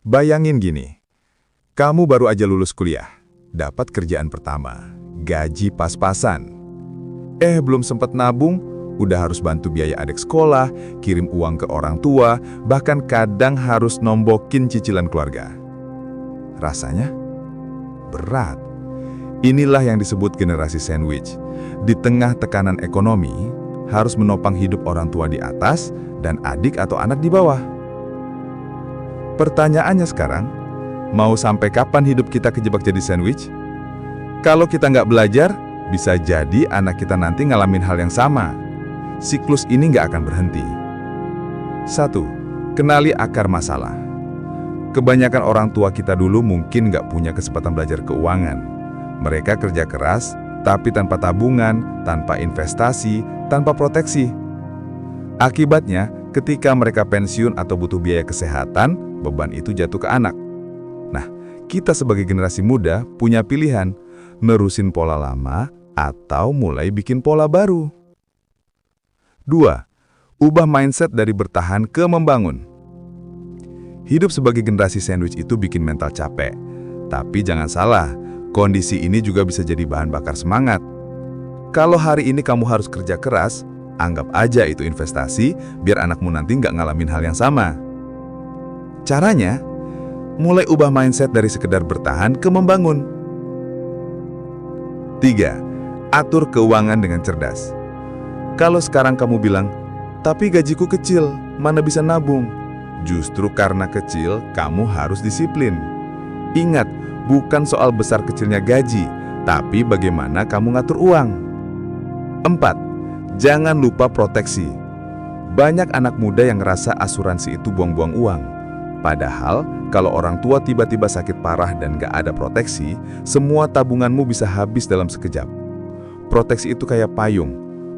Bayangin gini, kamu baru aja lulus kuliah, dapat kerjaan pertama, gaji pas-pasan. Belum sempat nabung, udah harus bantu biaya adik sekolah, kirim uang ke orang tua, bahkan kadang harus nombokin cicilan keluarga. Rasanya berat. Inilah yang disebut generasi sandwich. Di tengah tekanan ekonomi, harus menopang hidup orang tua di atas dan adik atau anak di bawah. Pertanyaannya sekarang, mau sampai kapan hidup kita kejebak jadi sandwich? Kalau kita nggak belajar, bisa jadi anak kita nanti ngalamin hal yang sama. Siklus ini nggak akan berhenti. 1. Kenali akar masalah. Kebanyakan orang tua kita dulu mungkin nggak punya kesempatan belajar keuangan. Mereka kerja keras, tapi tanpa tabungan, tanpa investasi, tanpa proteksi. Akibatnya, ketika mereka pensiun atau butuh biaya kesehatan, beban itu jatuh ke anak. Nah, kita sebagai generasi muda punya pilihan, nerusin pola lama atau mulai bikin pola baru. 2. Ubah mindset dari bertahan ke membangun. Hidup sebagai generasi sandwich itu bikin mental capek. Tapi jangan salah, kondisi ini juga bisa jadi bahan bakar semangat. Kalau hari ini kamu harus kerja keras, anggap aja itu investasi, biar anakmu nanti nggak ngalamin hal yang sama. Caranya, mulai ubah mindset dari sekedar bertahan ke membangun. 3. Atur keuangan dengan cerdas. Kalau sekarang kamu bilang, tapi gajiku kecil, mana bisa nabung? Justru karena kecil, kamu harus disiplin. Ingat, bukan soal besar kecilnya gaji, tapi bagaimana kamu ngatur uang. 4. Jangan lupa proteksi. Banyak anak muda yang ngerasa asuransi itu buang-buang uang. Padahal, kalau orang tua tiba-tiba sakit parah dan gak ada proteksi, semua tabunganmu bisa habis dalam sekejap. Proteksi itu kayak payung,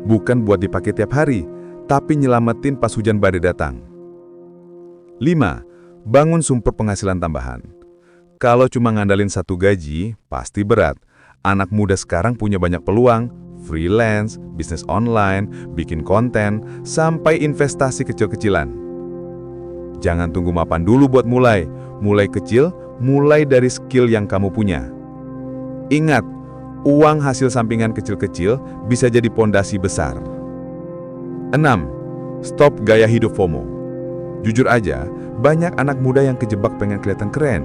bukan buat dipakai tiap hari, tapi nyelamatin pas hujan badai datang. 5. Bangun sumber penghasilan tambahan. Kalau cuma ngandalin satu gaji, pasti berat. Anak muda sekarang punya banyak peluang, freelance, bisnis online, bikin konten, sampai investasi kecil-kecilan. Jangan tunggu mapan dulu buat mulai. Mulai kecil, mulai dari skill yang kamu punya. Ingat, uang hasil sampingan kecil-kecil bisa jadi pondasi besar. 6. Stop gaya hidup FOMO. Jujur aja, banyak anak muda yang kejebak pengen kelihatan keren.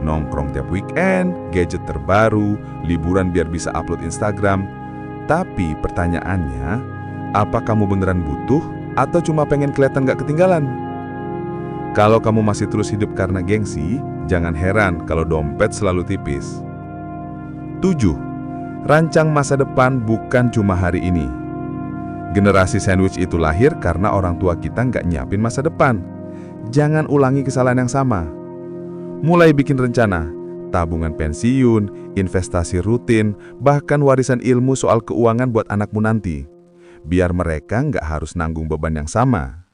Nongkrong tiap weekend, gadget terbaru, liburan biar bisa upload Instagram. Tapi pertanyaannya, apa kamu beneran butuh atau cuma pengen kelihatan gak ketinggalan? Kalau kamu masih terus hidup karena gengsi, jangan heran kalau dompet selalu tipis. 7. Rancang masa depan bukan cuma hari ini. Generasi sandwich itu lahir karena orang tua kita nggak nyiapin masa depan. Jangan ulangi kesalahan yang sama. Mulai bikin rencana, tabungan pensiun, investasi rutin, bahkan warisan ilmu soal keuangan buat anakmu nanti. Biar mereka nggak harus nanggung beban yang sama.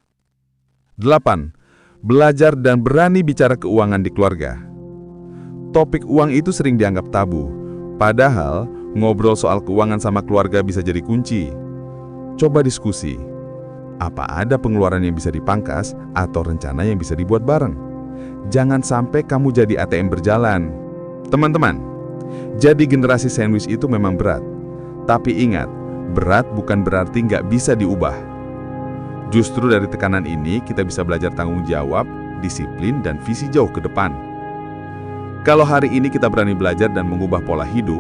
8. Belajar dan berani bicara keuangan di keluarga. Topik uang itu sering dianggap tabu. Padahal, ngobrol soal keuangan sama keluarga bisa jadi kunci. Coba diskusi. Apa ada pengeluaran yang bisa dipangkas atau rencana yang bisa dibuat bareng? Jangan sampai kamu jadi ATM berjalan. Teman-teman, jadi generasi sandwich itu memang berat. Tapi ingat, berat bukan berarti nggak bisa diubah. Justru dari tekanan ini kita bisa belajar tanggung jawab, disiplin, dan visi jauh ke depan. Kalau hari ini kita berani belajar dan mengubah pola hidup,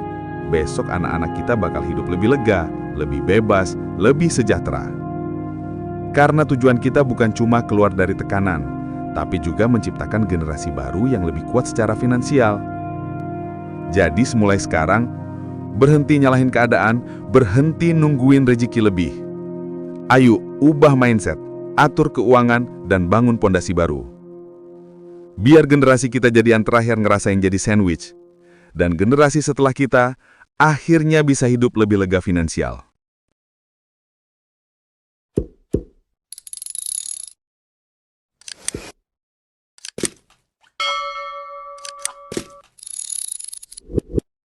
besok anak-anak kita bakal hidup lebih lega, lebih bebas, lebih sejahtera. Karena tujuan kita bukan cuma keluar dari tekanan, tapi juga menciptakan generasi baru yang lebih kuat secara finansial. Jadi mulai sekarang, berhenti nyalahin keadaan, berhenti nungguin rezeki lebih. Ayo, ubah mindset, atur keuangan, dan bangun pondasi baru. Biar generasi kita jadi yang terakhir ngerasain jadi sandwich, dan generasi setelah kita akhirnya bisa hidup lebih lega finansial.